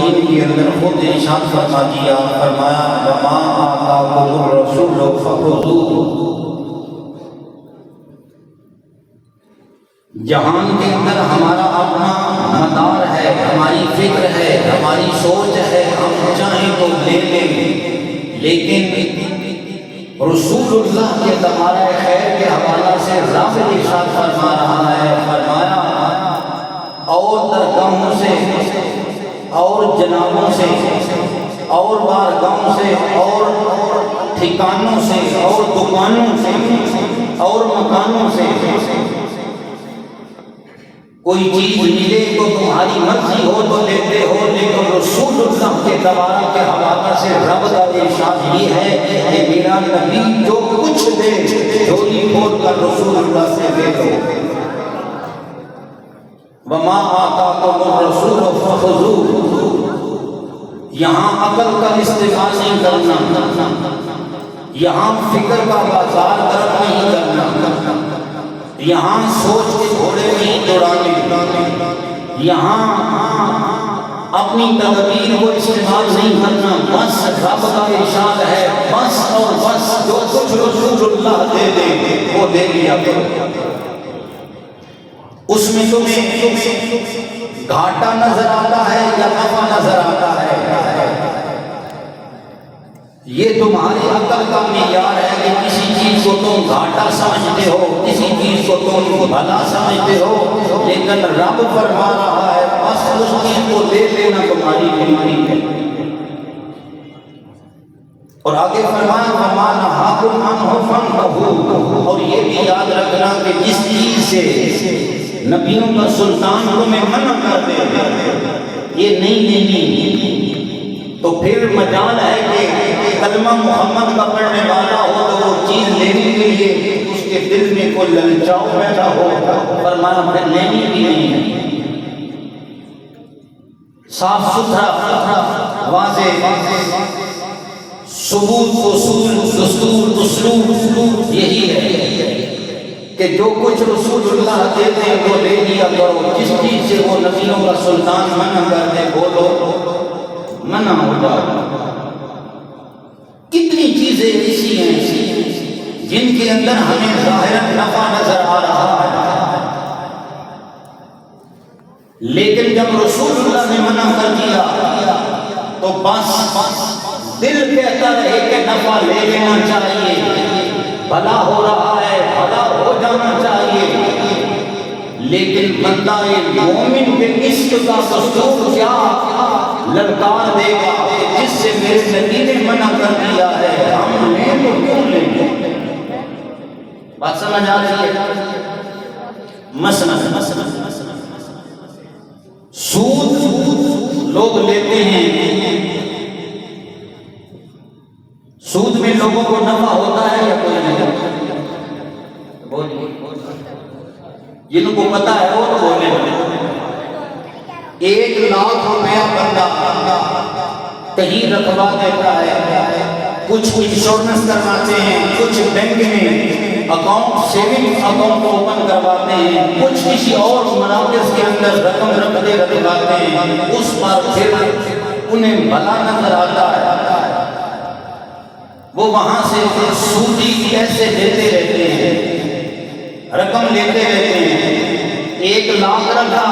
الدین کے اندر خود ارشاد فرما دیا، فرمایا وما آتاکم الرسول فخذوہ۔ جہان کے اندر ہمارا اپنا مدار ہے، ہماری فکر ہے، ہماری سوچ ہے، ہم چاہیں تو لے لیں، لیکن رسول اللہ کے تمہارا خیر کے حوالہ سے رب ارشاد فرما رہا ہے، فرمایا اور درگاہوں سے اور جنابوں سے اور بارگاہوں سے اور ٹھکانوں سے اور دکانوں سے اور مکانوں سے کوئی چیز ملے تو تمہاری مرضی ہو تو لیتے ہو، لیکن رسول اللہ کے تبارک کے حوالہ سے رب کا ارشاد یہ ہے کہ میرا نبی جو کچھ دے جھولی کھول کر رسول اللہ سے دے دو۔ وما آتاکم الرسول فخذوہ، یہاں عقل کا استعمال نہیں کرنا، یہاں فکر کا بازار طرف نہیں کرنا، یہاں سوچ کے گھوڑے نہیں دوڑانے، یہاں اپنی تدبیر کو استعمال نہیں کرنا، بس رب کا ارشاد ہے، بس اور بس جو کچھ رسول اللہ دے دے وہ دے لیا کرو۔ اس میں تمہیں گھاٹا نظر آتا ہے یا نفع نظر آتا ہے، یہ تمہاری عقل کا معیار ہے کہ کسی چیز کو تم گھاٹا سمجھتے ہو، کسی چیز کو تم بھلا سمجھتے ہو، لیکن رب فرما رہا ہے بس اس چیز کو دے لینا تمہاری بیماری ہے۔ اور آگے فرمایا وما نہاکم عنہ فانتہوا، اور یہ بھی یاد رکھنا کہ جس چیز سے نبیوں کا سلطان تمہیں منع کر دے یہ نہیں لینی، تو پھر مجال ہے کہ کلمہ محمد کا پڑھنے والا ہو تو وہ چیز لینے کے لیے اس کے دل میں کوئی للچاؤ پیدا ہو، فرمایا پھر لینی بھی نہیں ہے۔ صاف ستھرا واضح ثبوت اصول دستور اسلوب یہی ہے کہ جو کچھ رسول اللہ دیتے ہیں وہ لے لیا کرو، جس چیز سے وہ نبیوں کا سلطان منع کر دے بولو منع ہو جاؤ۔ کتنی چیزیں ایسی ہیں جن کے اندر ہمیں ظاہراً نفع نظر آ رہا ہے، لیکن جب رسول اللہ نے منع کر دیا تو بس دل کہتا رہے کہ نفع لے لینا چاہیے، بھلا ہو رہا ہے، بھلا ہو جانا چاہیے، لیکن بندہ مومن کے عشق کا دستور کیا للکار دے گا جس سے میرے نبی نے منع کر دیا ہے، ہم لیں تو کیوں لیں؟ بات سمجھ آ رہی ہے؟ مثلا سود لوگ لیتے ہیں، سود میں لوگوں کو نفع ہوتا ہے یا کوئی نہیں؟ بولیے، جن کو پتا ہے وہ تو بولے۔ 1 لاکھ روپیہ بندہ کہیں رکھوا دیتا ہے، کچھ انشورنس کرواتے ہیں، کچھ بینک میں اکاؤنٹ سیونگ اکاؤنٹ اوپن کرواتے ہیں، کچھ کسی اور مراکز کے اندر رقم رکھواتے ہیں، اس پر پھر انہیں بھلا نظر آتا ہے، وہ وہاں سے سودی پیسے دیتے رہتے ہیں، رقم لیتے رہتے ہیں۔ 1 لاکھ رکھا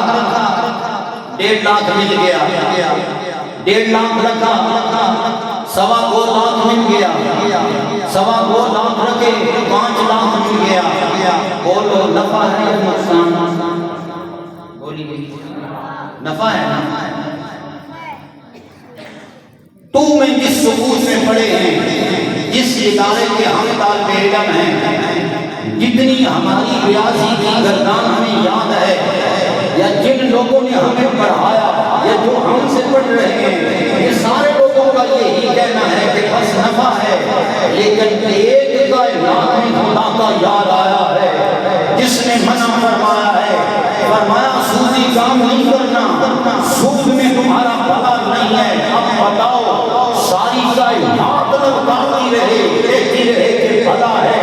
1.5 لاکھ مل گیا، 1.5 لاکھ رکھا 2.25 لاکھ مل گیا، 2.25 لاکھ رکھے 5 لاکھ مل گیا، بولو نفع ہے یا نقصان؟ بولیے نفع ہے۔ تو میں جس سکوت میں پڑے ہیں، جس ادارے کے ہم طالب علم ہیں، جتنی ہماری ریاضی کی گردان ہمیں یاد ہے، یا جن لوگوں نے ہمیں پڑھایا یا جو ہم سے پڑھ رہے ہیں، یہ سارے لوگوں کا یہی کہنا ہے کہ بس نفع ہے، لیکن ایک کائنات میں خدا کا یاد آیا ہے جس نے منع فرمایا ہے، فرمایا سودی کام نہیں کرنا، سود میں تمہارا بھلا نہیں ہے۔ اب بتاؤ ساری کائنات للکارتی رہے، کہتی رہے کہ بھلا ہے،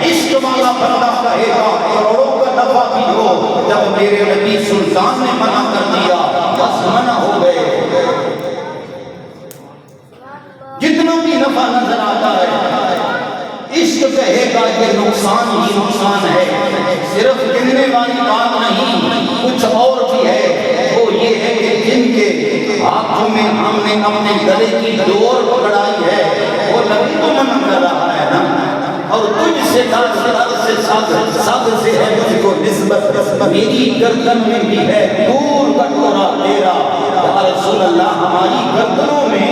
عشق والا بندہ کہے گا کروڑوں کا نفع بھی ہو، جب میرے نبی سلطان نے منع کر دیا بس منع ہو گئے۔ نقصان ہی نقصان ہے. صرف گننے والی بات نہیں، کچھ اور بھی ہے. وہ یہ ہے کہ جن کے ہاتھوں میں ہم نے اپنے گلے کی ڈور پکڑائی ہے وہ نبی تو منع کر رہا ہے نا. اور تجھ سے سب سے ہے مجھ کو نسبت، میری گردن میں بھی ہے دور کا ٹورا تیرا. یا رسول اللہ ہماری گردنوں میں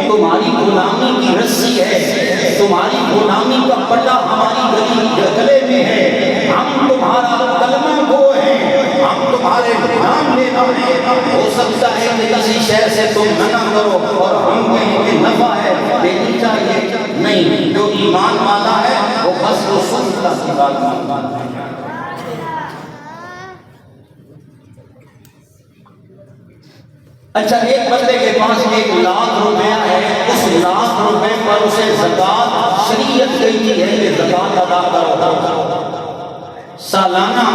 تمہاری غلامی کی رسی ہے، تمہاری غلامی کا پٹا ہماری گلے میں ہے. ہم تمہارا کلمہ گو ہیں، ہم تمہارے نام لینا ہے. ہو سکتا ہے کہ کسی شہر سے تم منع کرو اور ہم کہیں کہ نفع ہے دینی چاہیے. نہیں، جو ایمان والا ہے وہ بس وہ سنتا کی بات مانتا ہے. اچھا، ایک بندے کے پاس 1,00,000 روپیہ ہے، اس 1,00,000 روپے پر اسے زکوٰۃ شریعت کہتی ہے کہ زکوٰۃ ادا کرو. سالانہ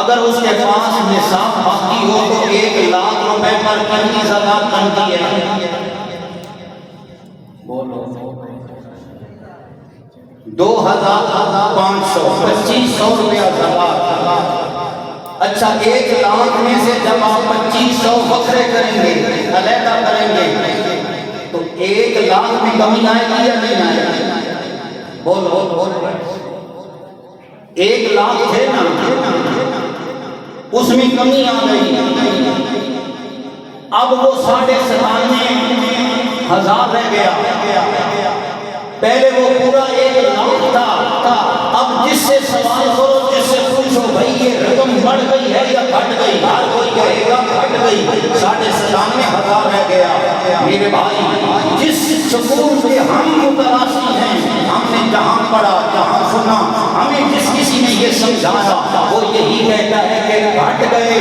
اگر اس کے پاس نصاب باقی ہو تو 1,00,000 روپے پر کتنی زکوٰۃ بنتی ہے؟ بولو. 2,500 2500 روپیہ زکوٰۃ. اچھا، 1,00,000 میں سے جب آپ 2500 بکرے کریں گے، علیحدہ کریں گے، تو 1,00,000 میں کمی آئے گی یا نہیں آئے گی؟ بولو. 1,00,000 تھے نا، اس میں کمی آ گئی. اب وہ 97,500 رہ گیا. پہلے وہ پورا 1,00,000 تھا. اب جس سے سوال کرو، جس سے پوچھو بھائی یہ رقم بڑھ گئی ہے یا گھٹ گئی، ہر کوئی کہے گا گھٹ گئی. 97,500 رہ گیا. میرے بھائی، جس سکون کے ہم متلاشی ہیں، ہم نے جہاں پڑھا جہاں سنا، ہمیں جس کسی نے یہ سمجھایا وہ یہی کہتا ہے کہ گھٹ گئے.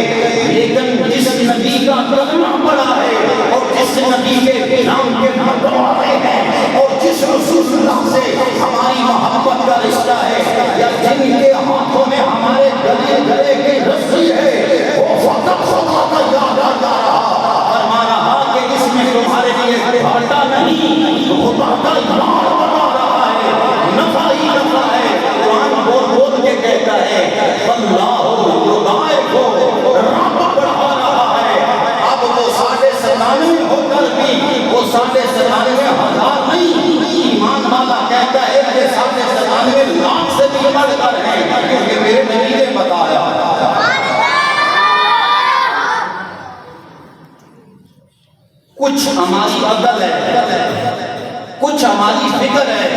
لیکن جس نبی کا کلمہ پڑھا ہے اور جس نبی کے نام کے متوالے ہیں اور جس رسول اللہ سے ہماری محبت کا رشتہ ہے، یا جن کے ہاتھوں میں ہمارے گلے کی رسی ہے، وہ فقط خدا کا یاد آتا رہا، فرما رہا کہ اس میں تمہارے لیے گھاٹا نہیں، خدا کا یاد بنا رہا ہے، نفع ہی نفع ہے. قرآن بول کے کہتا ہے اللہ یضاعف رب بڑھا رہا ہے. اب وہ 97,500 ہو کر بھی وہ 97,500 نہیں. ایمان والا کہتا ہے کہ 97,500 سے بھی بڑھ کر ہے، کیونکہ میرے نبی نے بتایا. کچھ ہماری عقل ہے، کچھ ہماری فکر ہے.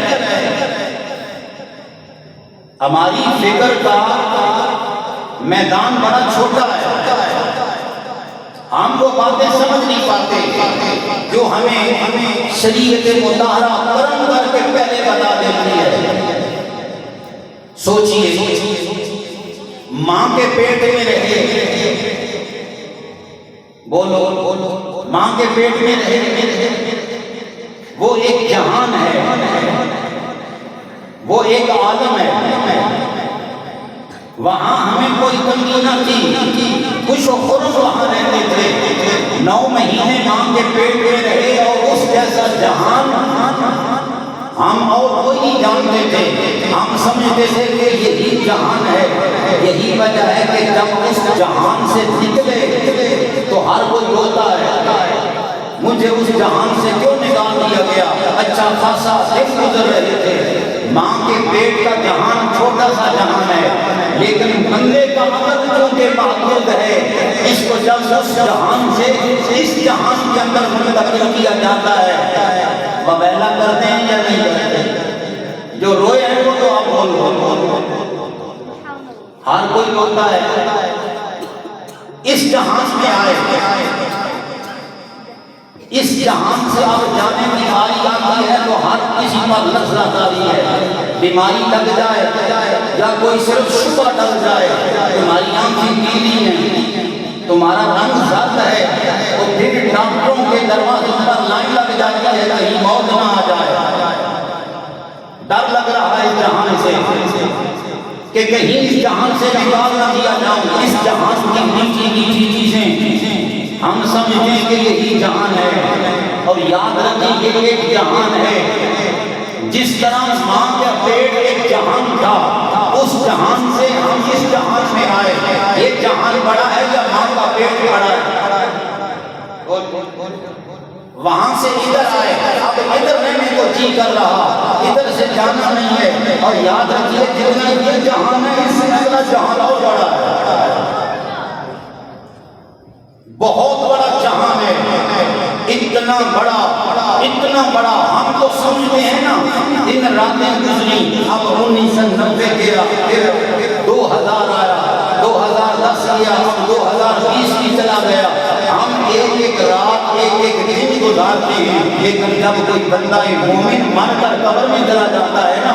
ہماری فکر کا میدان بڑا چھوٹا ہے. ہم وہ باتیں سمجھ نہیں پاتے جو ہمیں شریعت مطہرہ کرم کر کے پہلے بتا دیتی ہے. سوچئے، ماں کے پیٹ میں رہے، بولو، ماں کے پیٹ میں رہے، وہ ایک جہان ہے، وہ ایک عالم ہے. وہاں ہمیں کوئی کمی نہ تھی، خوش و خرم وہاں رہتے تھے. 9 مہینے ماں کے پیٹ میں رہے اور اس جیسا جہان ہم اور کوئی نہیں جانتے تھے. ہم سمجھتے تھے کہ یہی جہان ہے. یہی وجہ ہے کہ جب اس جہان سے نکلے تو ہر کوئی روتا ہے، مجھے اس جہان سے کیوں نکال دیا گیا. اچھا خاصا دن گزر رہے تھے. ماں کے پیٹ کا جہان چھوٹا سا جہان ہے، لیکن بندے کا عقل چونکہ محدود ہے، اس کو جب اس جہان سے اس جہان کے اندر منتقل کیا جاتا ہے. وبیلا کرتے ہیں یا نہیں کرتے؟ جو روئے ہیں وہ تو آپ بول، ہر کوئی روتا ہے. اس جہان میں آئے، اس جہان سے اب جانے کی باری آتی ہے تو ہر کسی پر نظر داری ہے. بیماری لگ جائے یا کوئی صرف شبہ ڈل جائے، تمہاری آنکھیں نیلی ہیں، تمہارا رنگ زرد ہے، تو پھر ڈاکٹروں کے دروازوں پر لائن لگ جاتی ہے کہیں موت نہ آ جائے. ڈر لگ رہا ہے اس جہان سے کہ کہیں اس جہان سے نکال نہ دیا جاؤں. اس جہان کی میٹھی میٹھی چیزیں ہم سمجھتے ہیں کہ یہی جہان ہے، اور یاد رکھیں کہ ایک جہان ہے جس طرح ماں کا پیٹ ایک جہان تھا، اس جہان سے ہم اس جہان میں آئے، یہ جہان بڑا ہے یا ماں کا پیٹ بڑا ہے؟ وہاں سے ادھر آئے، اب ادھر رہنے کو جی کر رہا، ادھر سے جانا نہیں ہے۔ اور یاد رکھیے جتنا یہ جہان ہے اس سے اگلا جہان اور بڑا ہے، بہت بڑا جہان ہے، اتنا بڑا ہم تو سمجھتے ہیں نا دن راتیں گزری، اب 1990 گیا، پھر 2000 آیا، 2010 گیا، اب 2020 بھی چلا گیا، ہم ایک رات ایک دن گزارتے ہیں، لیکن جب کوئی بندہ مومن مر کر قبر میں چلا جاتا ہے نا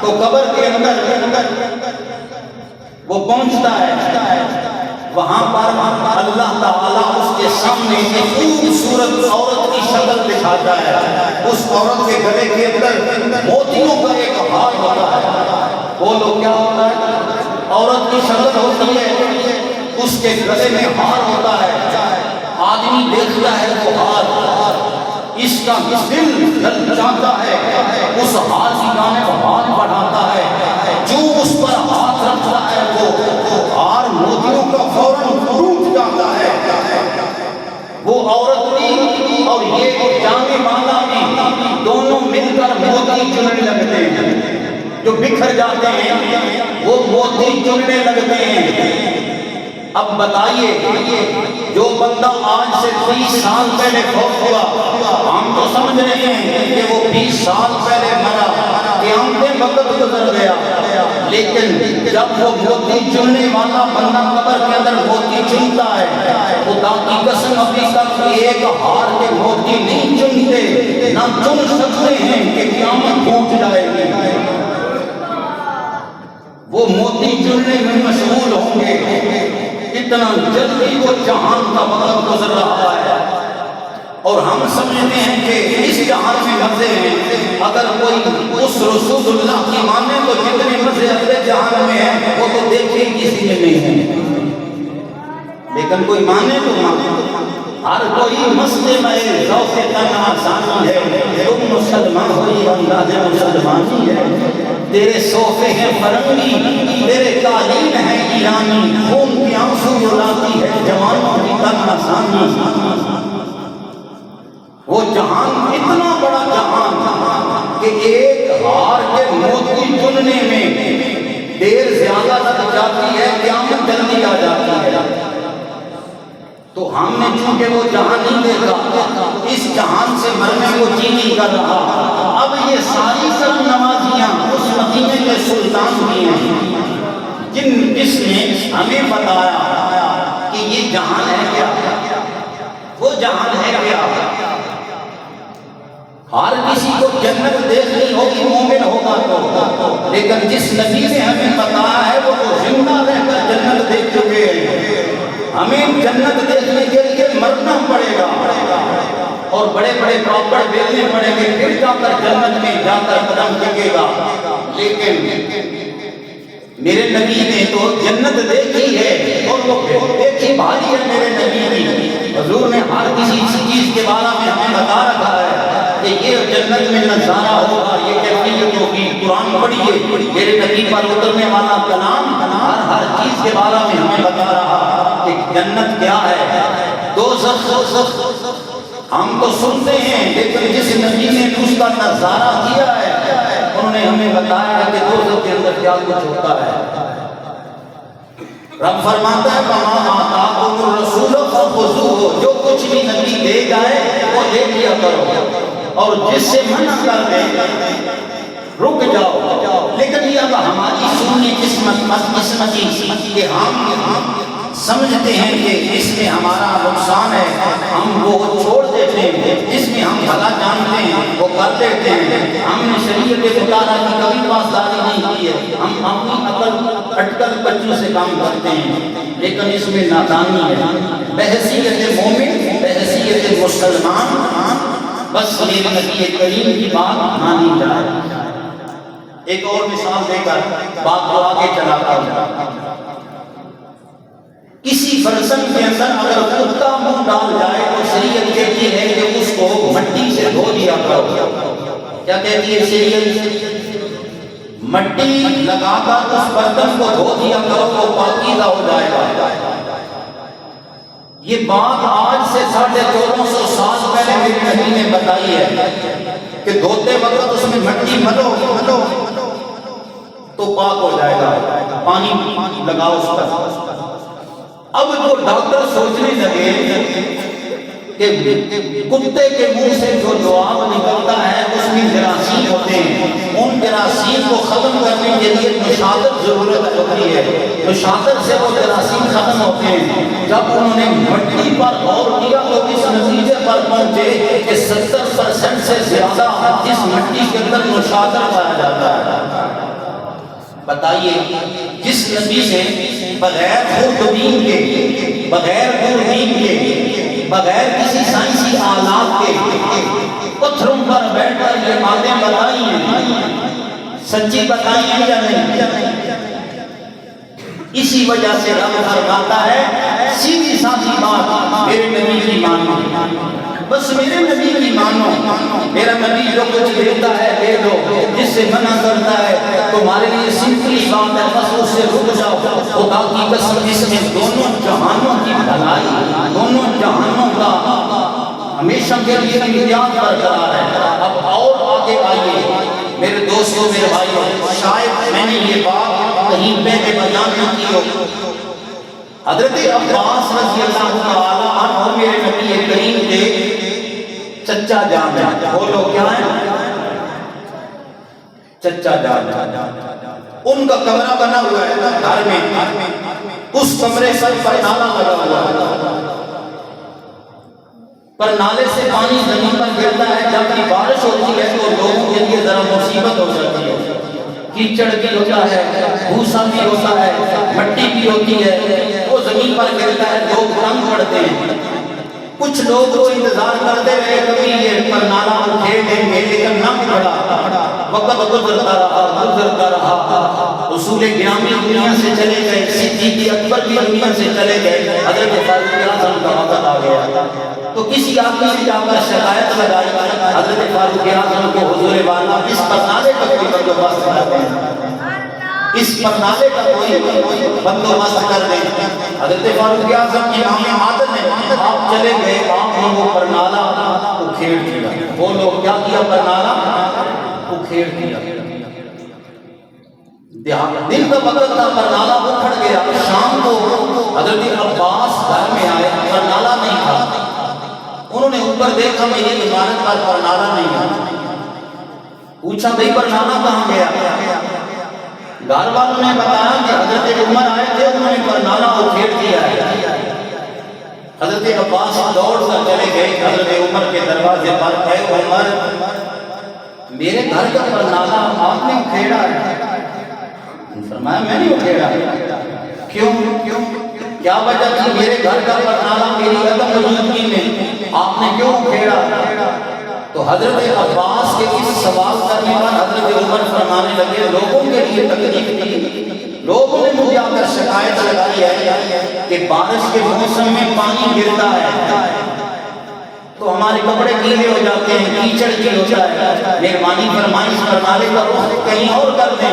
تو قبر کے اندر وہ پہنچتا ہے، وہاں پر اللہ تعالیٰ اس کے سامنے ایک خوبصورت عورت کی شکل دکھاتا ہے، اس عورت کے گلے کے اندر موتیوں کا ایک ہار ہوتا ہے، بولو کیا ہوتا ہے؟ عورت کی شکل ہوتی ہے، اس کے گلے میں ہار ہوتا ہے، آدمی دیکھتا ہے وہ ہار، اس کا دل للچاتا ہے، اس ہار کی جانب ہاتھ بڑھاتا ہے، جو اس پر ہاتھ رکھتا ہے وہ ہار موتیوں کا فوراً ٹوٹ جاتا ہے۔ وہ عورت بھی اور یہ جانے والا بھی دونوں مل کر موتی چننے لگتے ہیں، جو بکھر جاتے ہیں وہ موتی چننے لگتے ہیں۔ اب بتائیے جو بندہ آج سے 30 سال پہلے فوت ہوا، ہم تو سمجھ رہے ہیں کہ وہ 20 سال پہلے مرا، قیامت وقت گزر گیا، لیکن جب وہ موتی چننے والا بندہ قبر کے اندر موتی چنتا ہے، خدا کی قسم ابھی تک ایک ہار کے موتی نہیں چنتے، نہ چن سکتے ہیں کہ قیامت پہنچ جائے گی، وہ موتی چننے میں مشغول ہوں گے، اتنا جلدی وہ جہان کا وقت گزر رہا ہے، اور ہم سمجھتے ہیں کہ اس جہان میں مزے ہیں، اگر کوئی اس رسول اللہ کی مانے تو جتنے مزے اگلے جہان میں ہیں وہ تو دیکھے کسی میں نہیں ہیں، لیکن کوئی مانے تو مانے، ہر کوئی مستے میں ذوق تن آسانی ہے، تم مسلمان ہوئی انداز مسلمانی ہے، تیرے صوفے ہیں فرنگی، تیرے قالین ہیں ایرانی، خون کی آنسو رلاتی ہے جوانوں کی تن آسانی۔ وہ جہان اتنا بڑا جہان کہ ایک ہار کے موتی چننے میں دیر زیادہ لگ جاتی ہے، قیامت جلدی آ جاتی ہے، تو ہم نے چونکہ وہ جہان نہیں دیکھا، اس جہان سے مرنے کو جی نہیں کر رہا۔ اب یہ ساری سر نوازیاں اس مدینے کے سلطان کی ہیں جس نے ہمیں بتایا کہ یہ جہان ہے کیا، وہ جہان ہے کیا۔ ہر کسی کو جنت دیکھنی ہوگی مومن ہوگا تو، لیکن جس نبی نے ہمیں بتایا ہے وہ تو زندہ رہ کر جنت دیکھ چکے ہیں، ہمیں جنت دیکھنے کے لیے مرنا پڑے گا اور بڑے بڑے پاپڑ بیلنے پڑیں گے، پھر جا کر جنت میں جا کر قدم ٹکے گا۔ لیکن میرے نبی نے تو جنت دیکھی ہے، اور وہ دیکھی بھالی ہے میرے نبی کی، حضور نے ہر کسی چیز کے بارے میں ہمیں بتا رکھا ہے کہ یہ جنت میں نظارہ ہوگا، یہ کیفیت ہوگی، قرآن پڑھیے، میرے نبی پر اترنے والا کلام ہر چیز کے بارے میں ہمیں بتا رہا کہ جنت کیا ہے، دوزخ ہم تو سنتے ہیں، لیکن جس نبی نے اس کا نظارہ کیا ہے انہوں نے ہمیں بتایا ہے کہ دوزخ کے اندر کیا کچھ ہوتا ہے۔ رب فرماتا ہے وَمَا آتَاكُمُ الرَّسُولُ فَخُذُوهُ، جو کچھ بھی نبی دے جائے وہ دے دیا کرو، اور جس سے منع کر دے رک جاؤ۔ لیکن یہ اب ہماری سنی قسمتی کہ ہم سمجھتے ہیں کہ اس میں ہمارا نقصان ہے، ہم وہ چھوڑ دیتے ہیں، جس میں ہم بھلا جانتے ہیں وہ کر دیتے ہیں، ہم نے شریعت مطالعہ کی کبھی پاسداری نہیں کی ہے، ہم اپنی عقل اٹکل بچوں سے کام کرتے ہیں، لیکن اس میں نادانی ہے۔ بحیثیت مومن، بحیثیت مسلمان، بس میرے نبی کریم کی بات مانی جائے۔ ایک اور مثال دے کر بات کو آگے چلاتا ہوں، کسی برتن کے اندر اگر کتا منہ ڈال جائے تو شریعت کہتی ہے کہ اس کو مٹی سے دھو دیا کرو، کیا کہتی ہے شریعت؟ مٹی لگا کر اس برتن کو دھو دیا کرو وہ پاکیزہ ہو جائے گا۔ یہ بات آج سے 1450 سال پہلے میرے نبی نے بتائی ہے کہ دھوتے وقت اس میں مٹی ملو تو پاک ہو جائے گا، پانی لگاؤ اس پر۔ اب جو ڈاکٹر سوچنے لگے کہ کتے کے منہ سے جو لعاب نکلتا ہے اس میں جراثیم ہوتے ہیں، ان جراثیم کو ختم کرنے کے لیے نشاطر ضرورت ہوتی ہے، نشاطر سے وہ جراثیم ختم ہوتے ہیں۔ جب انہوں نے مٹی پر غور کیا تو اس نتیجے پر پہنچے کہ 70% سے زیادہ اس مٹی کے اندر نشاطر پایا جاتا ہے۔ بتائیے جس نبی نے بغیر خوردبین کے، بغیر دوربین کے، بغیر کسی سائنسی آلات کے پتھروں پر بیٹھ کر یہ باتیں بتائی ہیں، سچی بتائی ہیں یا نہیں؟ اسی وجہ سے رب فرماتا ہے سیدھی سادھی بات میرے نبی کی مانو، بس میرے نبی کی مانو۔ میرا نبی جو کچھ دیتا ہے دے دو، جس سے منع کرتا ہے تمہارے لیے سمپلی بات ہے، بس اس سے رک جاؤ۔ خدا کی قسم جس میں دونوں جہانوں کی بھلائی، دونوں جہانوں کا ہمیشہ کے لیے امتیاز برقرار ہے۔ اب اور آگے آئیے میرے دوستوں، میرے بھائیوں، شاید میں نے یہ بات کہیں پہلے بیان نہ کی ہو، حضرت عباس رضی اللہ تعالیٰ عنہ میرے نبی کریم کے چچا جان ہے۔ بولو کیا ہے؟ چچا جان۔ ان کا کمرہ بنا ہوا ہے گھر میں، اس کمرے پر نالا لگا ہوا ہے، پر نالے سے پانی زمین پر گرتا ہے۔ جب بھی بارش ہوتی ہے تو لوگوں کے لیے ذرا مصیبت ہو جاتی ہے، کیچڑ بھی ہوتا ہے، بھوسا بھی ہوتا ہے، مٹی بھی ہوتی ہے، وہ زمین پر گرتا ہے، لوگ تنگ پڑتے ہیں۔ کچھ لوگ وہ انتظار کرتے رہے کبھی یہ پر نالا کھیل دیں گے، لیکن نہ پڑا، وقت گزرتا رہا، رسول گرامی دنیا سے چلے گئے، صدیق اکبر بھی دنیا سے چلے گئے، حضرت فاروق اعظم کا وقت آ گیا۔ تو کسی آدمی نے جا کر شکایت لگائی حضرت فاروق اعظم کو، حضور والا اس پر نالے کا کوئی بندوبست کر دیں، اس پر نالے کا کوئی بندوبست کر دیں۔ حضرت فاروق اعظم امام عادل نے آپ چلے گئے، آپ نے وہ پر نالا اکھیڑ دیا۔ وہ لوگ کیا کیا؟ پر نالا اکھیڑ دیا۔ دن کا وقت تھا، پر نالا اکھڑ گیا۔ شام کو حضرت عباس گھر میں آئے، پر نالا نہیں تھا۔ انہوں نے اوپر دیکھا میری عمارت پر نالا نہیں ہے، پوچھا بھئی پر نالا کہاں گیا؟ گھر والوں نے بتایا کہ حضرت عمر آئے تھے، انہوں نے پر نالا اکھیڑ دیا ہے۔ حضرت عباس دوڑ کر چلے گئے حضرت عمر کے دروازے پر، اے عمر میرے گھر کا پر نالا آپ نے اکھیڑا ہے؟ فرمایا میں نہیں اکھیڑا۔ کیوں؟ کیا وجہ تھی؟ میرے گھر کا پر نالا میری عدم موجودگی میں آپ نے کیوں اکھیڑا؟ تو حضرت عباس کے اس سوال کرنے پر حضرت عمر فرمانے لگے لوگوں کے لیے تکلیف تھی، لوگوں نے مجھے آ کر شکایت لگائی ہے کہ بارش کے موسم میں پانی گرتا ہے تو ہمارے کپڑے گیلے ہو جاتے ہیں، کیچڑ کی ہوتا ہے، مہربانی فرمائی اس پر نالے کا رخ کہیں اور کر دیں۔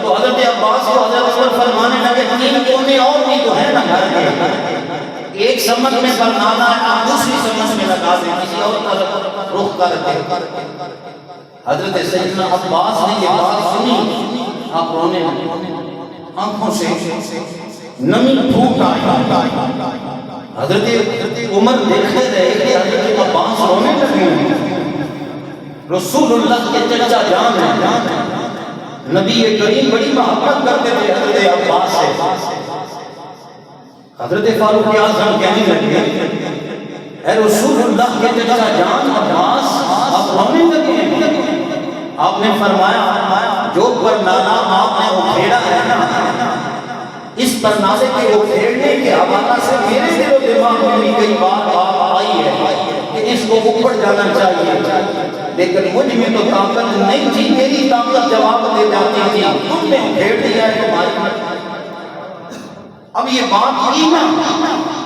تو حضرت عباس کو حضرت عمر فرمانے لگے 3 کونے اور بھی تو ہے نا گھر کے، ایک سمت میں پر نالا ہے، آپ دوسری سمت میں لگا دیں، کسی اور طرف رخ کر دیں۔ حضرت سیدنا عباس نے یہ بات سنی، آپ رونے آنکھوں سے نمی پھوٹ آئی۔ حضرت عمر دیکھتے رہے کہ حضرت عباس رونے لگے ہیں، رسول اللہ کے چچا جان ہیں، نبی کریم بڑی محبت کرتے تھے حضرت عباس سے۔ حضرت فاروق اعظم کہنے لگے اے رسول اللہ کے چچا جان عباس آپ رونے لگے ہیں؟ آپ نے فرمایا جو پر نالا آپ نے اکھیڑا ہے نا، اس پر نالے کے اکھیڑنے کے حوالہ سے میرے دل و دماغ میں بھی کئی بار آئی ہے کہ اس کو اوپر جانا چاہیے، لیکن مجھ میں تو طاقت نہیں تھی، میری طاقت جواب دے جاتی تھی، تم نے اکھیڑ دیا ہے تمہاری۔ اب یہ بات کی نا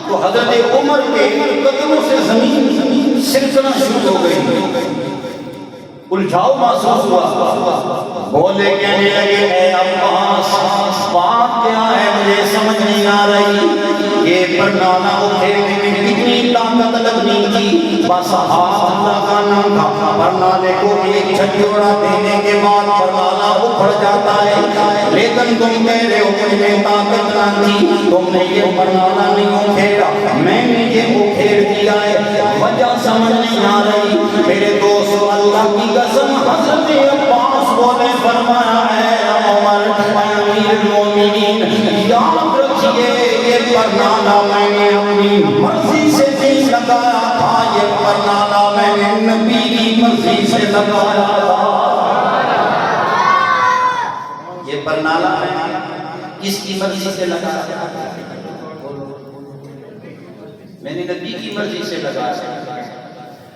تو حضرت عمر کے قدموں سے زمین سلسلہ شروع ہو گئی۔ الجھاؤ محسوس ہوا. بولے کہنے لگے اے عباس بات کیا ہے مجھے سمجھ نہیں آ رہی. یہ پرنالہ اٹھیرنے میں کتنی طاقت لگنی تھی. بس ہاتھ لگانا تھا. پرنالے کو ایک جھنجھوڑا دینے کے بعد پرنالہ اکھڑ جاتا ہے. لیکن تم کہہ رہے ہو مجھ میں طاقت نہ تھی. تم نے یہ پرنالہ نہیں اکھیڑا, میں نے یہ اکھیڑ دیا ہے. وجہ سمجھ نہیں آ رہی. میرے دوست اللہ کی قسم حضرت عباس بولے فرمایا ہے عمر امیر المومنین یاد رکھیے یہ پرنالہ میں نے اپنی مرضی سے نہیں لگایا تھا. یہ پرنالہ میں نے نبی کی مرضی سے لگایا تھا. یہ پرنالہ میں نے کس کی مرضی سے لگایا تھا؟ میں نے نبی کی مرضی سے لگایا تھا.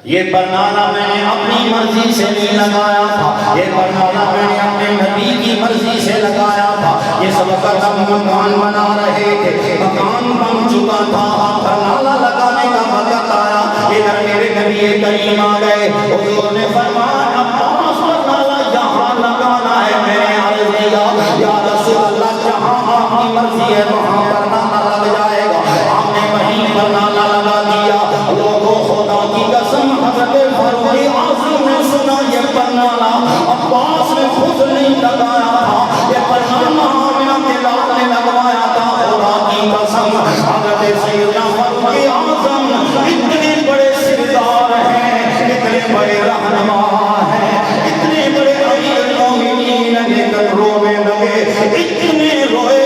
یہ پرنالہ میں نے اپنی مرضی سے نہیں لگایا تھا. یہ پرنالہ میں نے اپنے نبی کی مرضی سے لگایا تھا. اس وقت ہم مکان بنا رہے تھے, مکان بن چکا تھا, پرنالہ لگانے کا وقت آیا. ادھر میرے نبی کریم آ گئے. حضور نے فرمایا عباس پرنالہ یہاں لگانا ہے. میں نے عرض کیا یا رسول اللہ جہاں آپ کی مرضی ہے وہاں پرنالہ لگ جائے گا. آپ نے وہیں پرنالہ لگا دیا. لوگوں خدا کی قسم حضرت فاروق اعظم نے سنا یہ پرنالہ عباس نے خود نہیں لگایا تھا. یہ پرنالہ آمنہ کے لال نے لگوایا تھا. خدا کی قسم حضرت سیدنا فاروق اعظم اتنے بڑے سردار ہیں, اتنے بڑے رہنما ہیں, اتنے بڑے امیر المومنین, لیکن رونے لگے. اتنے روئے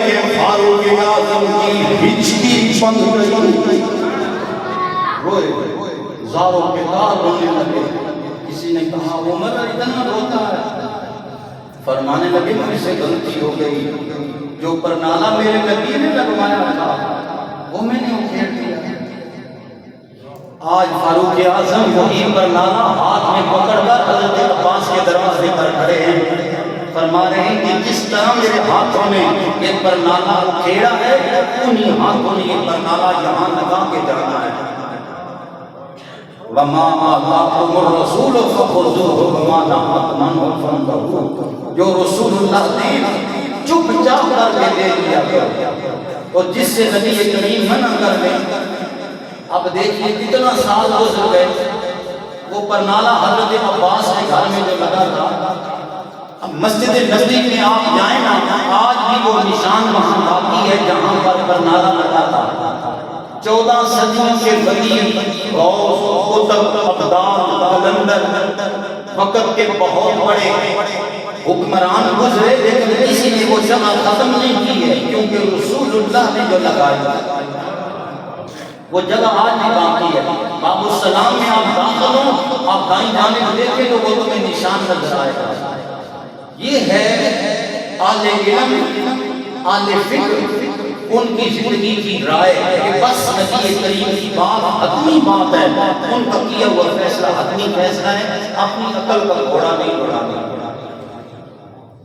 کہ فاروق اعظم کی ہچکی بند گئی. روئے زاروں کے دار رونے لگے. کسی نے کہا عمر اتنا روتا ہے. فرمانے لگے مجھ سے غلطی ہو گئی. جو پرنالہ میرے نبی نے لگوایا تھا وہ میں نے اکھیڑ دیا. آج فاروق اعظم وہی پرنالہ ہاتھ میں پکڑ کر حضرت عباس کے دروازے پر کھڑے ہیں. فرما رہے ہیں کہ جس طرح میرے ہاتھوں نے یہ پرنالہ اکھیڑا ہے انہی ہاتھوں نے یہ پرنالہ یہاں لگا کے جانا ہے. وَمَا آتَاكُمُ الرَّسُولُ فَخُذُوهُ وَمَا نَهَاكُمْ عَنْهُ فَانْتَهُوا. جو رسول اللہ نے چپ چاپ کر کے دے دیا گیا اور جس سے نبی کریم منع کر دے. اب دیکھیے کتنا سال گزر گئے. وہ پرنالہ حضرت عباس کے گھر میں جو لگا تھا, اب مسجد نبوی میں آپ جائیں نا, آج بھی وہ نشان وہاں باقی ہے جہاں پر پرنالہ لگا تھا. 14 صدیوں کے ولی غوث قطب ابدال قلندر وقت کے بہت بڑے حکمران گزرے, لیکن کسی نے وہ جگہ ختم نہیں کی ہے کیونکہ رسول اللہ نے جو لگایا وہ جگہ آج بھی باقی ہے. باب السلام میں آپ داخل ہوں, آپ دائیں جانب دیکھیں تو وہ تمہیں نشان نظر آئے گا. یہ ہے اہل علم, اہل فکر, ان کی زندگی کی رائے کہ بس نبی کریم کی بات حتمی بات ہے. ان کا کیا ہوا فیصلہ حتمی فیصلہ ہے, اپنی عقل کا گھوڑا نہیں اڑانا.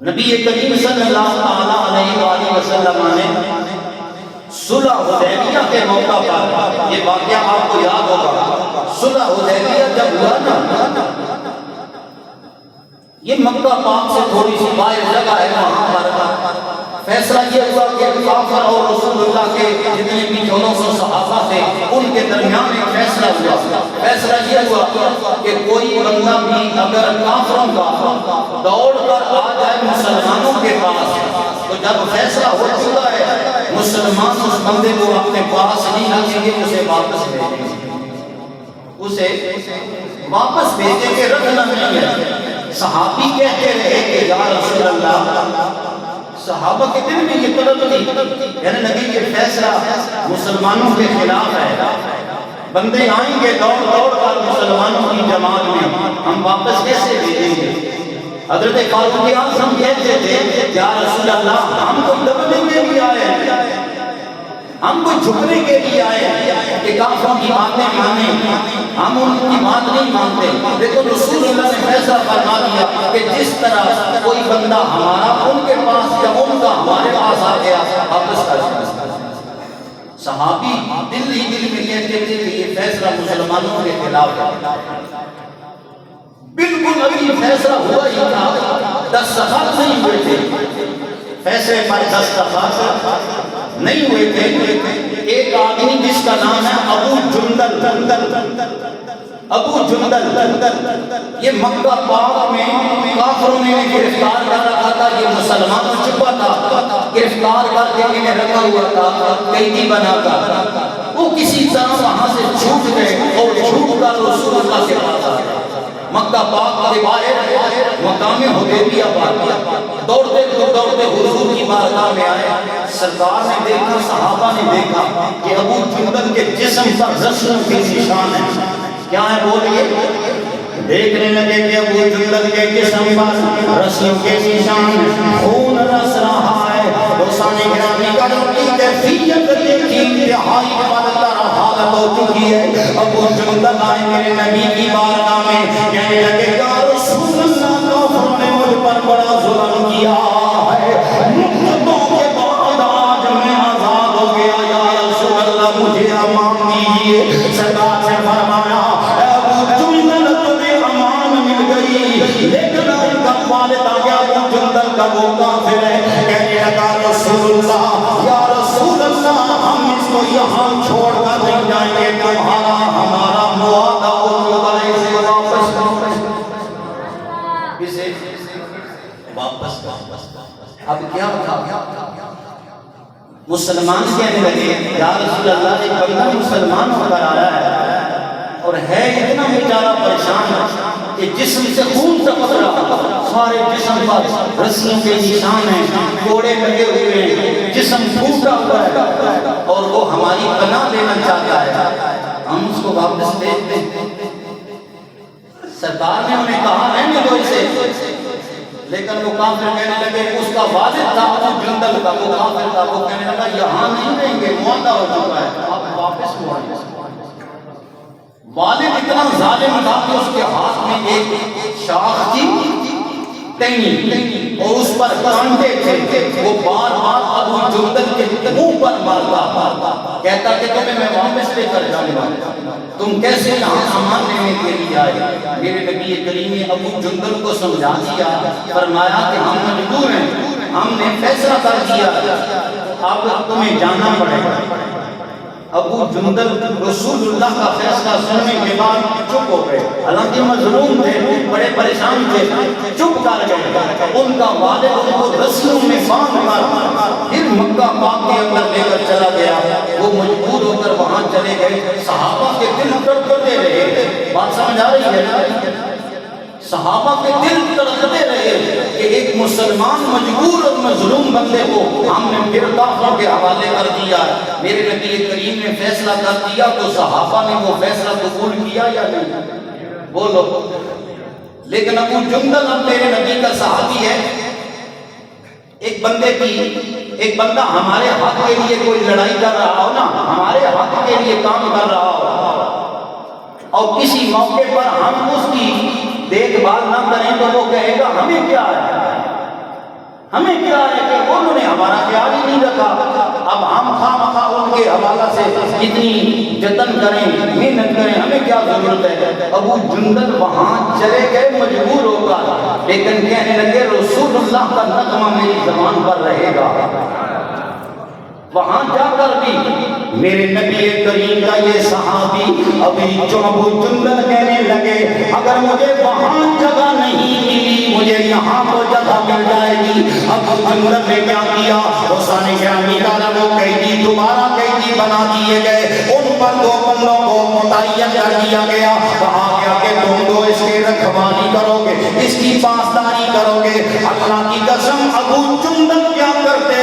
نبی کریم صلی اللہ علیہ وآلہ وسلم نے صلح حدیبیہ کے موقع پر, یہ واقعہ آپ کو یاد ہوگا, صلح حدیبیہ جب ہوا نا, یہ مکہ پاک سے تھوڑی سی باہر جگہ ہے, وہاں پر فیصلہ یہ ہوا کہ کافر اور رسول اللہ کے جتنے بھی 1400 صحابہ تھے ان کے درمیان ایک فیصلہ ہوا. فیصلہ یہ ہوا کہ کوئی بندہ بھی اگر کافروں کا دوڑ کر آ جائے مسلمانوں کے پاس, تو جب فیصلہ ہو چکا ہے مسلمان اس بندے کو اپنے پاس نہیں رکھیں گے, اسے واپس بھیجیں گے. اسے واپس بھیجیں گے, رکھنا نہیں ہے. صحابی کہتے رہے کہ یا رسول اللہ, صحابہ کے دل میں یہ طلب تھی یعنی نبی یہ فیصلہ مسلمانوں کے خلاف ہے, بندے آئیں گے دوڑ دوڑ کر مسلمانوں کی جماعت میں, ہم واپس کیسے بھیجیں گے. حضرت فاروق اعظم کہتے تھے یا رسول اللہ ہم کو دبنے کے لیے آئے, ہم کو جھکنے کے لیے آئے کہ کافروں کی باتیں مانیں, ہم ان کی بات نہیں مانتے. لیکن رسول اللہ نے فیصلہ فرما دیا کہ جس طرح کوئی بندہ ہمارا ان کے پاس یا ان کا ہمارے پاس آ گیا واپس کر دیا. صحابی دل ہی دل میں کہتے تھے کہ یہ فیصلہ مسلمانوں کے خلاف ہے. ابھی فیصلہ ہوا ہی تھا، دستخط نہیں ہوئے تھے، فیصلے پر دستخط نہیں ہوئے تھے۔ ایک آدمی جس کا نام ہے ابو جندل، ابو جندل، یہ مکہ پاک میں کافروں نے گرفتار کر رکھا تھا، یہ مسلمانوں چھپا تھا، گرفتار کر کے انہیں رکھا ہوا تھا قیدی بنا کر۔ وہ کسی طرح وہاں سے چھوٹ گئے اور چھوٹ کر رسول اللہ کے پاس آ گئے۔ مکہ پاک کے باہر مقام حدیبیہ پر دوڑتے حضور کی بارگاہ میں آئے۔ سرکار نے دیکھا، صحابہ نے دیکھا کہ ابو جندل کے جسم پر رسلوں کے نشان ہیں۔ کیا ہے بولیے؟ دیکھنے لگے کہ ابو جندل کے جسم پر رسلوں کے نشان، خون رس رہا ہے۔ دوستان گرامی کا کی کیفیت دیکھی، انتہائی بدتر حالت ہو چکی ہے۔ ابو جندل آئے میرے نبی کی بارگاہ میں، کہنے لگے یا رسول اللہ، کافروں نے مجھ پر بڑا ظلم کیا ہے، مدتوں کے بعد آج میں آزاد ہو گیا، یا رسول اللہ مجھے امان دیجیے۔ سرکار نے فرمایا ابو جندل تمہیں امان مل گئی، لیکن ان کا والد آ گیا ابو جندل کا وہ کافر ہے۔ کہنے لگا رسول اللہ، یا رسول اللہ، ہم اس کو یہاں چھوڑ کر نہیں جائیں گے، تمہارا ہمارا معاہدہ ہو چکا ہے، اسے واپس اب کیا تھا؟ مسلمان کہنے لگے یا رسول اللہ، ایک بندہ مسلمان ہو کر آیا ہے اور ہے اتنا بیچارہ پریشان کہ جسم سے خون ٹپک رہا، سارے جسم پر رسلوں کے نشان ہیں، کوڑے لگے ہوئے ہیں، جسم ٹوٹا ہوا ہے اور وہ ہماری پناہ لینا چاہتا ہے، ہم اس کو واپس بھیج دیں۔ سرکار نے انہیں کہا رہنے دو اسے، لیکن وہ کافر کہنے لگے، اس کا والد تھا ابو جندل کا، وہ کافر تھا، وہ کہنے لگا یہاں نہیں رہیں گے، معاہدہ ہو چکا ہے، آپ واپس موڑیں۔ والد اتنا ظالم تھا کہ اس کے ہاتھ میں ایک شاخ تھی اور اس پر کانٹے تھے، وہ بار بار ابو جندل کے منہ پر مارتا، کہتا کہ تمہیں میں واپس لے کر جاؤں گا، تم کیسے یہاں سامان لینے کے لیے آئے؟ میرے نبی کریم نے ابو جندل کو سمجھا دیا، فرمایا کہ ہم مجبور ہیں، ہم نے فیصلہ کر دیا، اب تمہیں جانا پڑے گا۔ ابو جندل رسول اللہ کا فیصلہ سننے کے بعد چپ ہو گئے، حالانکہ مظلوم تھے، بڑے پریشان تھے، چپ کر گئے۔ ان کا والد ان کو رسلوں میں باندھ کر پھر مکہ پاک کے اندر لے کر چلا گیا، وہ مجبور ہو کر وہاں چلے گئے۔ صحابہ کے دل تڑپتے رہے، بات سمجھ آ رہی ہے نا؟ صحابہ کے دل تڑپتے رہے کہ ایک مسلمان مجبور اور مظلوم بندے کو ہم نے پھر کافروں کے حوالے کر دیا۔ میرے نبی کریم نے فیصلہ کر دیا تو صحابہ نے وہ فیصلہ قبول کیا یا نہیں؟ بولو۔ لیکن ابو جندل اب میرے نبی کا صحابی ہے، ایک بندہ ہمارے حق کے لیے کوئی لڑائی کر رہا ہو نا، ہمارے حق کے لیے کام کر رہا ہو اور کسی موقع پر ہم اس کی دیکھ بھال نہ کریں تو وہ کہے گا ہمیں کیا ہے، ہمیں کیا ہے کہ انہوں نے ہمارا خیال ہی نہیں رکھا، اب ہم خواہ ان کے حوالہ سے کتنی جتن کریں، محنت کریں، ہمیں کیا ضرورت ہے۔ ابو جندل وہاں چلے گئے مجبور ہو کر، لیکن کہنے لگے رسول اللہ کا نغمہ میری زبان پر رہے گا۔ وہاں جا کر بھی میرے نبی کریم کا یہ صحابی ابھی جو ابو جندل کہنے لگے اگر مجھے وہاں جگہ نہیں ملی مجھے یہاں تو جگہ مل جائے گی۔ ابو جندل نے کیا کیا؟ حسین گرامی تعالیٰ وہ قیدی دوبارہ قیدی بنا دیے گئے، ان پر دو بندوں کو متعین کر دیا گیا، کہا گیا کہ تم دو اس کی رکھوالی کرو گے، اس کی پاسداری کرو گے۔ اللہ کی قسم ابو جندل کیا کرتے،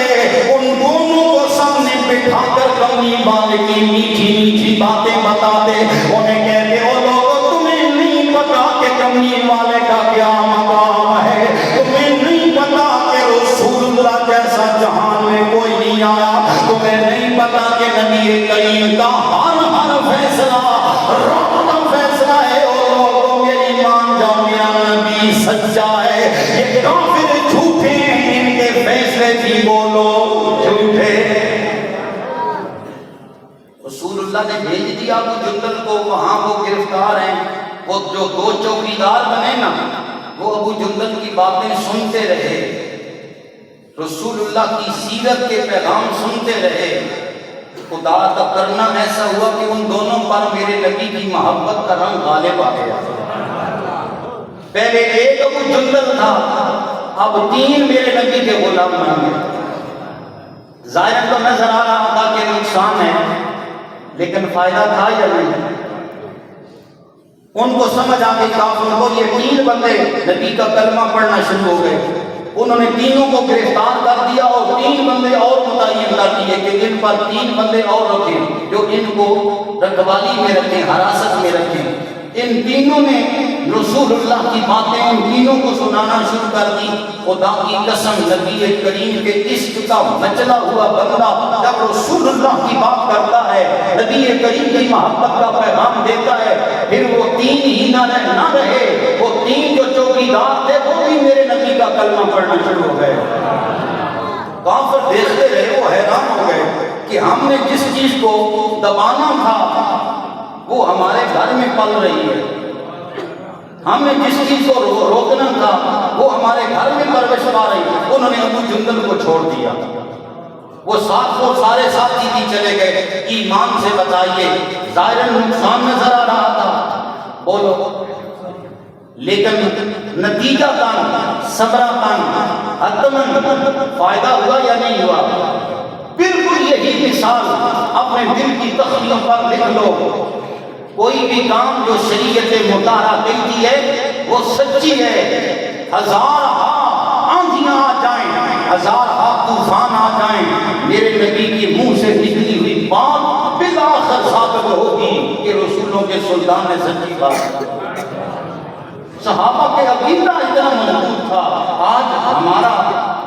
ان دونوں کو سامنے بٹھا کر کملی والے کی میٹھی میٹھی باتیں بتاتے، انہیں کہتے ہو لوگوں تمہیں نہیں پتا کہ کملی والے کا کیا مقام ہے، تمہیں نہیں پتا کہ رسول اللہ جیسا جہان میں کوئی نہیں آیا، تمہیں نہیں پتا کہ نبی کریم کا ہر فیصلہ رب کا فیصلہ ہے۔ اور لوگوں میری مان جاؤ میرا نبی سچا ہے، یہ کافر جھوٹے ہیں، ان کے فیصلے بھی بولو جھوٹے۔ رسول اللہ نے بھیج دیا ابو جندل کو، وہاں وہ گرفتار ہیں، وہ جو دو چوکیدار بنے نا وہ ابو جندل کی باتیں سنتے رہے، رسول اللہ کی سیرت کے پیغام سنتے رہے، خدا کا کرنا ایسا ہوا کہ ان دونوں پر میرے نبی کی محبت کا رنگ غالب آ گیا۔ پہلے ایک ابو جندل تھا، اب 3 میرے نبی کے غلام بن گئے۔ ظاہر تو نظر آ رہا تھا کہ نقصان ہے، لیکن فائدہ تھا یا نہیں؟ ان کو سمجھ آ گئی، کافروں کو یہ 3 بندے نبی کا کلمہ پڑھنا شروع ہو گئے۔ انہوں نے تینوں کو گرفتار کر دیا اور 3 بندے اور متعین کر دیے کہ ان پر 3 بندے اور رکھیں جو ان کو رکھوالی میں رکھیں، حراست میں رکھیں۔ ان تینوں نے رسول اللہ کی باتیں ان تینوں کو سنانا شروع کر دی۔ خدا کی قسم، نبی کریم کے عشق کا مچلا ہوا بندہ جب رسول اللہ کی بات کرتا ہے، نبی کریم کی محبت کا پیغام دیتا ہے، پھر وہ 3 ہی نہ رہے، وہ 3 جو چوکیدار تھے وہ بھی میرے نبی کا کلمہ پڑھنا شروع ہو گئے۔ کافر دیکھتے رہے، وہ حیران ہو گئے کہ ہم نے جس چیز کو دبانا تھا وہ ہمارے گھر میں پل رہی ہے، ہم نے جس چیز کو روکنا تھا وہ ہمارے گھر میں پرورش پا رہی ہے۔ انہوں نے ابو جندل کو چھوڑ دیا، وہ سارے ساتھی ہی چلے گئے۔ ایمان سے بتائیے، ظاہر نقصان نظر آ رہا تھا، بولو، لیکن نتیجہ کان صبرہ کان حتمن فائدہ ہوا یا نہیں ہوا؟ بالکل یہی مثال اپنے دل کی تخلیوں پر لکھ لو۔ کوئی بھی کام جو شریعت مطالعہ کہتی ہے وہ سچی ہے، 1000 آندھیاں آ جائیں، 1000 طوفان آ جائیں، میرے نبی کے منہ سے نکلی ہوئی بات بالآخر ثابت ہوگی کہ رسولوں کے سلطان نے سچی بات۔ صحابہ کے عقیدہ اتنا مضبوط تھا۔ آج ہمارا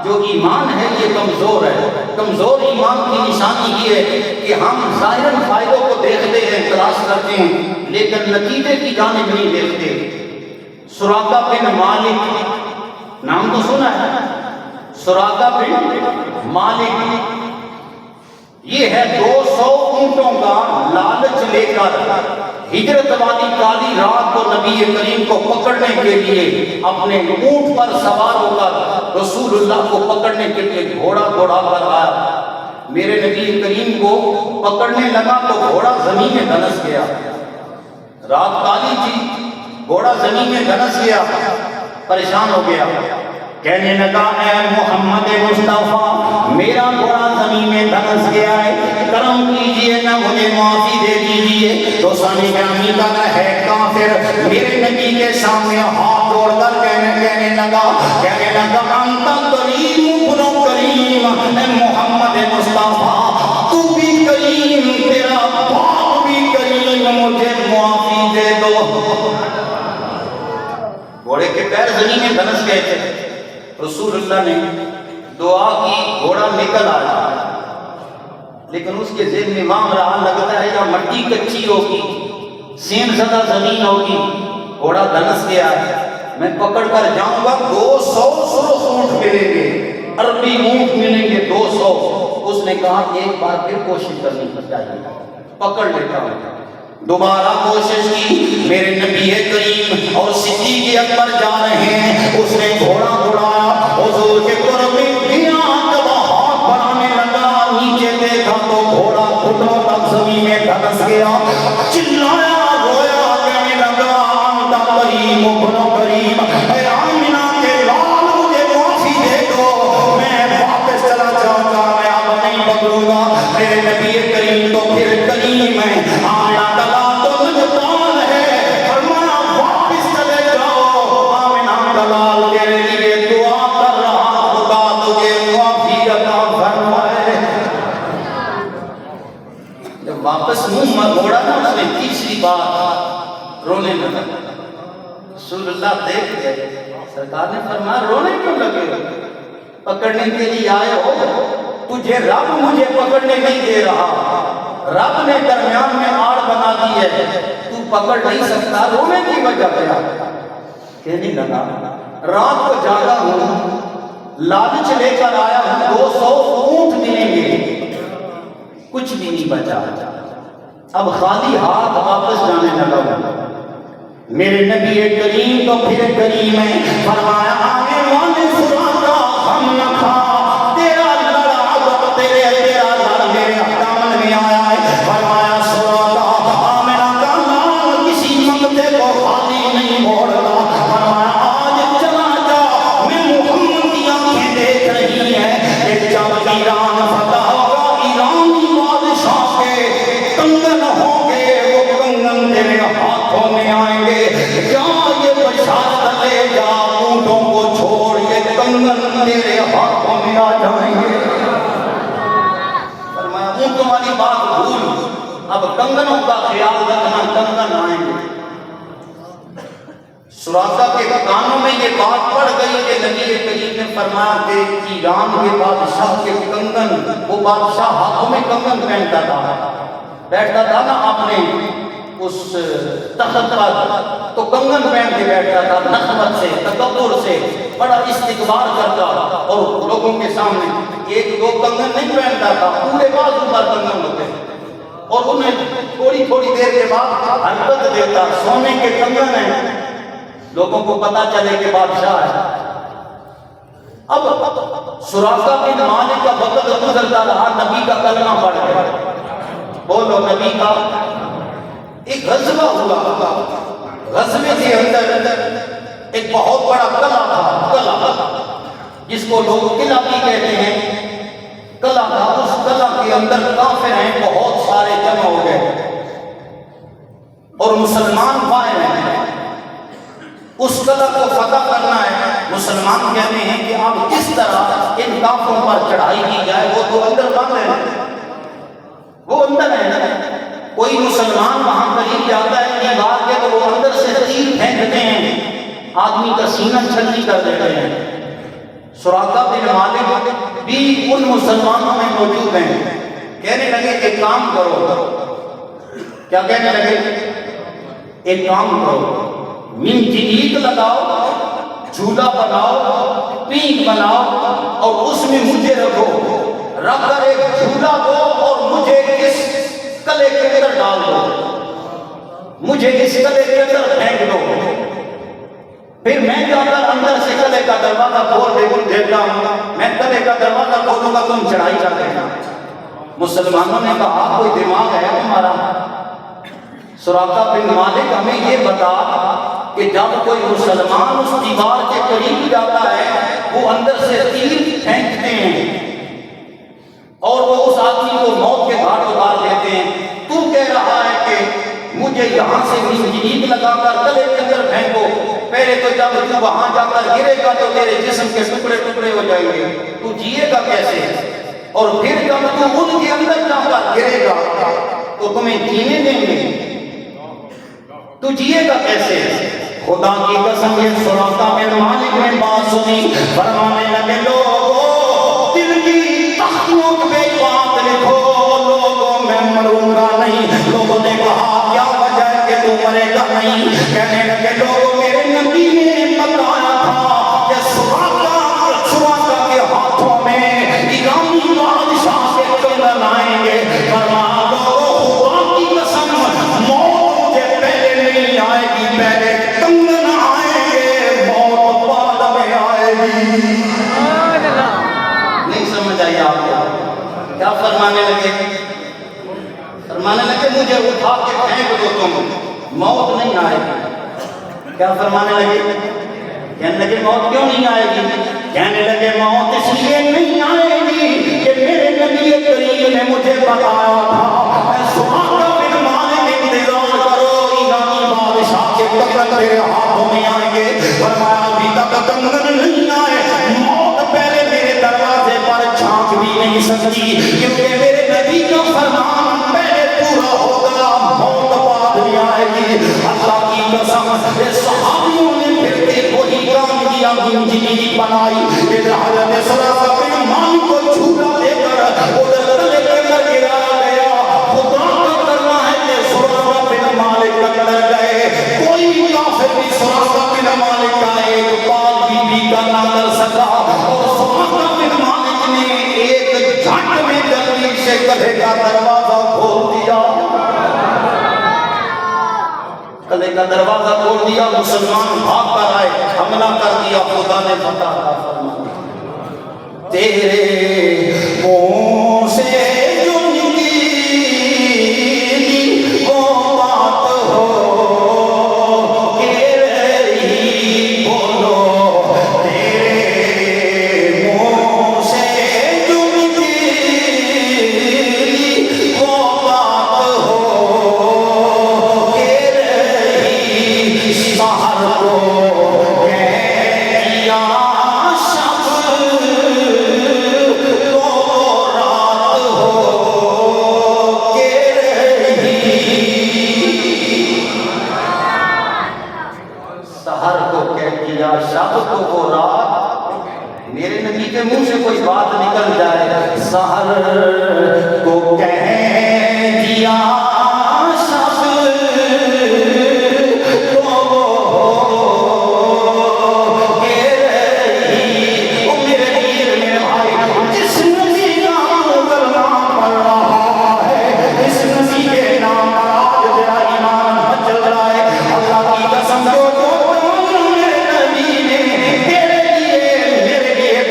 جو ایمان ہے یہ کمزور ہے۔ کمزور ایمان کی نشانی یہ ہے کہ ہم ظاہر فائدوں کو دیکھتے ہیں، تلاش کرتے ہیں، لیکن نتیجے کی جانب نہیں دیکھتے۔ سراقہ بن مالک نام تو سنا ہے، سراقہ بن مالک، یہ ہے 200 اونٹوں کا لالچ لے کر ہجرت والی کالی رات کو نبی کریم کو پکڑنے کے لیے اپنے اونٹ پر سوار ہو کر رسول اللہ کو پکڑنے کے لیے گھوڑا کر آیا۔ میرے نبی کریم کو پکڑنے لگا تو گھوڑا زمین میں دھنس گیا، رات کالی تھی، گھوڑا زمین میں دھنس گیا، پریشان ہو گیا، کہنے لگا اے محمد مصطفیٰ، میرا گھوڑا زمین میں دھنس گیا ہے، کرم کیجئے نہ مجھے معافی دے دیجئے۔ تو سانی گرامی کا نہ ہے کافر میرے نبی کے سامنے ہاتھ جوڑ کر کہنے لگا انت کریم ابن کریم، اے محمد مصطفیٰ تو بھی کریم، تیرا باپ بھی کریم، مجھے معافی دے دو۔ گھوڑے کے پیر زمین میں دھنس گئے تھے، رسول اللہ نے دعا کی، گھوڑا نکل آیا، لیکن اس کے ذہن میں وہاں رہا لگتا ہے یا مٹی کچی ہوگی، سین زدہ زمین ہوگی، گھوڑا دھنس گیا ہے، میں پکڑ کر جاؤں گا 200 سرخ اونٹ ملیں گے، عربی اونٹ ملیں گے 200۔ اس نے کہا ایک بار پھر کوشش کرنی چاہیے، پکڑ لیتا ہوں۔ دوبارہ کوشش کی، میرے نبی کریم اور صدیق اکبر جا رہے ہیں، اس نے گھوڑا اڑایا، حضور کے قرب گیا، جب ہاتھ بڑھانے لگا نیچے دیکھا تو گھوڑا گھٹنوں تک زمین میں دھنس گیا، چلایا رویا، کہنے لگا انت کریم ابن کریم، اے آمنہ کے لال مجھے معافی دے دو، میں واپس چلا جاؤں گا، میں اب نہیں پکڑوں گا۔ میرے نبی کریم تو پھر کریم ہے، آمنہ واپس منہ موڑا نا، اس نے تیسری بار رونے لگا۔ رسول اللہ دیکھ گئے، سرکار نے فرمایا رونے کیوں لگے، پکڑنے کے لیے آئے ہو، تجھے رب مجھے پکڑنے نہیں دے رہا، رب نے درمیان میں آڑ بنا دی ہے، تو پکڑ نہیں سکتا، رونے کی وجہ کیا؟ کہنے لگا رات کو جاگا ہوں، لالچ لے کر آیا ہوں، 200 اونٹ ملیں گے، کچھ بھی نہیں بچا، اب خالی ہاتھ واپس جانے لگا ہوں۔ میرے نبی کریم تو پھر کریم ہے، فرمایا آنے والے سراغا ہم نہ کھا، تیرا لڑا عدب تیرا لڑ میرے دامن میں آیا ہے، فرمایا سراغا آمنہ کا نام کسی منگتے کو خالی نہیں موڑتا، فرمایا آج چلا جا میں محمد کی آنکھیں دیکھ رہی ہیں کہ جب ایران فتح ہوگا ایرانی بادشاہ کے کنگن ہوں گے، وہ کنگن تیرے ہاتھوں میں آئیں گے، کیا یہ بشارت لے جا اونٹوں کو چھوڑ یہ کنگن تیرے ہاتھوں میں آ جائیں گے۔ فرمایا اونٹوں والی بات بھول، اب کنگنوں کا خیال رکھنا، کنگن آئیں گے۔ سراقہ کے کانوں میں یہ بات پڑ گئی کہ نبی کریم نے فرمایا کہ ایران کے بادشاہ کے کنگن، وہ بادشاہ ہاتھوں میں کنگن پہنتا تھا، بیٹھتا تھا نا اپنے اس تخت پر تو کنگن پہن کے بیٹھتا تھا، نخوت سے تکبر سے بڑا استکبار کرتا، اور لوگوں کے سامنے ایک دو کنگن نہیں پہنتا تھا، پورے بازو پر کنگن ہوتے، اور انہیں تھوڑی تھوڑی دیر کے بعد حرکت دیتا، سونے کے کنگن ہیں، لوگوں کو پتا چلے کہ بادشاہ ہے۔ اب سراقہ بن مالک کا وقت گزرتا رہا، نبی کا کلمہ پڑھ گیا، بولو نبی کا ایک غزوہ ہوا، غزوے کے اندر ایک بہت بڑا قلعہ تھا، قلعہ جس کو لوگ قلعہ بھی کہتے ہیں، قلعہ تھا، اس قلعہ کے اندر کافر ہیں بہت سارے جمع ہو گئے اور مسلمان باہر ہیں، اس قلعہ کو فتح کرنا ہے۔ مسلمان کہتے ہیں کہ اب کس طرح ان کافروں پر چڑھائی کی جائے، وہ تو اندر بند ہے، وہ اندر ہے نا، کوئی مسلمان وہاں قریب جاتا ہے دیوار کے تو وہ اندر سے تیر پھینکتے ہیں، آدمی کا سینہ چھلنی کر دیتے ہیں۔ سراقہ بن مالک بھی ان مسلمانوں میں موجود ہیں، کہنے لگے ایک کام کرو، کیا کہنے لگے؟ ایک کام کرو، منجنیق لگاؤ، جھولا بناؤ، پینک بناؤ اور اس میں مجھے رکھو، رکھ کر ایک جھولا دو اور مجھے اس قلعے کے اندر ڈال دو، مجھے اس قلعے کے اندر پھینک دو، پھر میں جا کر اندر سے قلعے کا دروازہ کھول دیتا ہوں، میں قلعے کا دروازہ کھولوں گا، تم چڑھائی کر دینا۔ مسلمانوں نے کہا کوئی دماغ ہے ہمارا؟ سراقہ بن مالک ہمیں یہ بتا کہ جب کوئی مسلمان اس دیوار کے قریب جاتا ہے وہ اندر سے تیر پھینکتے ہیں اور وہ اس آدمی کو موت کے گھاٹ اتار دیتے ہیں، تو کہہ رہا ہے کہ مجھے یہاں سے منجنیق لگا کر قلعے کے اندر پھینکو، پہلے تو جب تو وہاں جا کر گرے گا تو تیرے جسم کے ٹکڑے ٹکڑے ہو جائیں گے، تو جیے گا کیسے؟ اور پھر جب تو ان کے اندر جا کر گرے گا تو تمہیں جینے دیں گے، تو جیے گا کیسے؟ خدا کی قسم یہ سراقہ بن مالک نے بات سنی، فرمانے لگے لوگوں دل کی تختوں پہ بات لکھو، لوگوں میں مروں گا نہیں۔ لوگوں نے کہا کیا وجہ ہے کہ تو مرے گا نہیں؟ کہنے لگے لوگوں میرے نبی نے بتایا تھا کہ سراقہ کے ہاتھوں میں ایرانی بادشاہ کے کنگن آئیں گے، فرمایا لوگوں خدا کی قسم آئے گی، پہلے کنگن آئیں گے، موت بعد میں آئے گی۔ نہیں سمجھ آئی آپ کو؟ کیا فرمانے لگے؟ فرمانے لگے مجھے اٹھا کے پھینک دو تم، موت نہیں آئے گی۔ کیا فرمانے لگے؟ کہنے لگے موت کیوں نہیں آئے گی؟ کہنے لگے موت اس لیے نہیں آئے گی کہ میرے نبی کریم نے مجھے بتایا تھا سراقہ بن مالک انتظار کرو، ایرانی بادشاہ کے کنگن تیرے ہاتھوں میں آئیں گے۔ فرمایا ابھی تک کنگن نہیں آئے، موت پہلے میرے دروازے پر جھانک بھی نہیں سکتی، کیونکہ میرے نبی کا فرمان پہلے پورا ہوگا، موت بعد میں آئے گی۔ اللہ کی قسم صحابیوں نے پھر کے وہی کام کیا، منجنیق بنائی، حضرت سراقہ بن مالک کو جھولا دے کر ادھر قلعے کے اندر گرایا گیا۔ خدا کا کرنا ہے کہ سراقہ بن مالک اندر گئے، کوئی کافر بھی سراقہ بن مالک کا ایک بال بھی کا نہ کر سکا، اور سراقہ بن مالک نے ایک جھٹ میں جلدی سے قلعے کا دروازہ کھول دیا، قلعے کا دروازہ کھول دیا، مسلمان بھاگ کر آئے، حملہ کر دیا، خدا نے فتح عطا فرمائی۔ تیرے منہ سے جو نکلی وہ بات ہو کہ رہی بولو، تیرے منہ سے جو نکلی وہ بات ہو کہ رہی، سحر کو کہہ دیا شب سحر کو کہہ دیا شب کو وہ رات، میرے نبی کے منہ سے کوئی بات نکل جائے، سحر کو کہہ دیا شب کو کہ رہی، او میرے پیر میرے بھائی، جس نبی کا نام پڑھ رہا ہے، اس نبی کے نام پر آج تیرا ایمان مچل رہا ہے، اللہ کی قسم کو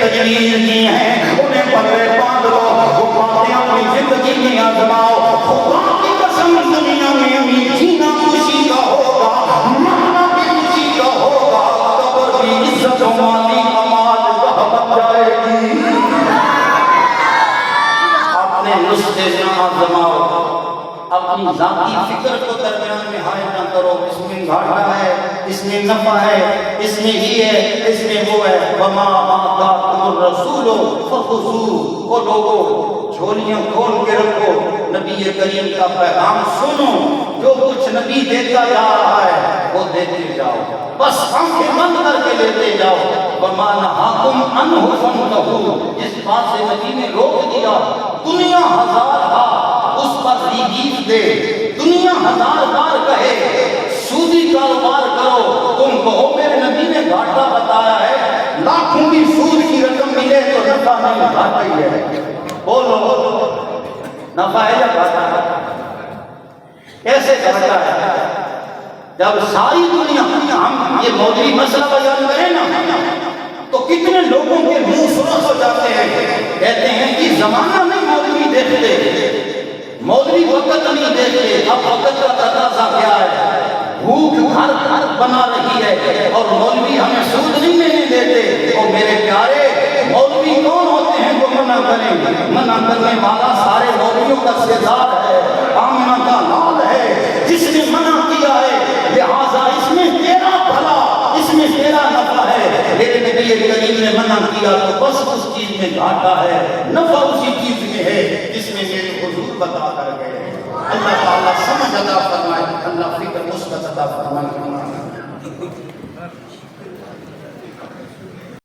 تجویز کی ہیں انہیں پلے باندھ لو، وہ باتیں اپنی زندگی میں آزماؤ، خدا کی قسم دنیا میں امین جینا خوشی کا ہوگا، مرنا بھی خوشی کا ہوگا، قبر بھی عزت و مالی کمال کا بن جائے گی۔ اپنے نسخے نہ آزماؤ، اپنی ذاتی فکر کو درمیان میں حائل نہ کرو، اس میں گھاٹا ہے، اس میں نفع ہے، اس میں ہی ہے، اس میں وہ ہے، وما آتاکم الرسول فخذوہ، وہ لوگوں جھولیاں کھول کے رکھو، نبی کریم کا پیغام سنو، جو کچھ نبی دیتا جا رہا ہے وہ دیتے جاؤ، بس آنکھیں بند کر کے لیتے جاؤ، وما نہاکم عنہ فانتہوا، جس بات سے نبی نے روک دیا، دنیا ہزار بار اس پر ریلیف دے، دنیا ہزار بار کہے سودی کاروبار کرو، تم کہو میرے نبی نے گھاٹا بتایا ہے، لاکھوں کی سود کی رقم ملے تو نفع نہیں گھاٹا ہی ہے، بولو نفع ہے یا گھاٹا ہے؟ کیسے گھاٹا ہے؟ جب ساری دنیا ہم یہ مولوی مسئلہ بیان کریں نا تو کتنے لوگوں کے منہ سرخ ہو جاتے ہیں، کہتے ہیں کہ زمانہ میں مولوی دیکھتے، مولوی وقت نہیں دیکھتے، اب وقت کا تقاضا کیا ہے، بھوک گھر گھر بنا رہی ہے اور مولوی ہمیں سود نہیں لینے دیتے، اور میرے پیارے مولوی کون ہوتے ہیں وہ منع کریں؟ منع کرنے والا سارے مولویوں کا سردار ہے، آمنہ کا لال ہے، جس نے منع کیا ہے، لہذا اس میں تیرا بھلا، اس میں تیرا نفع ہے، میرے نبی کریم نے منع کیا تو بس اس چیز میں گھاٹا ہے، نفع اسی چیز میں ہے جس میں میرے حضور بتا کر گئے۔ اللہ تعالیٰ سمجھ عطا فرمائے، اللہ فکر مثبت عطا فرمائے۔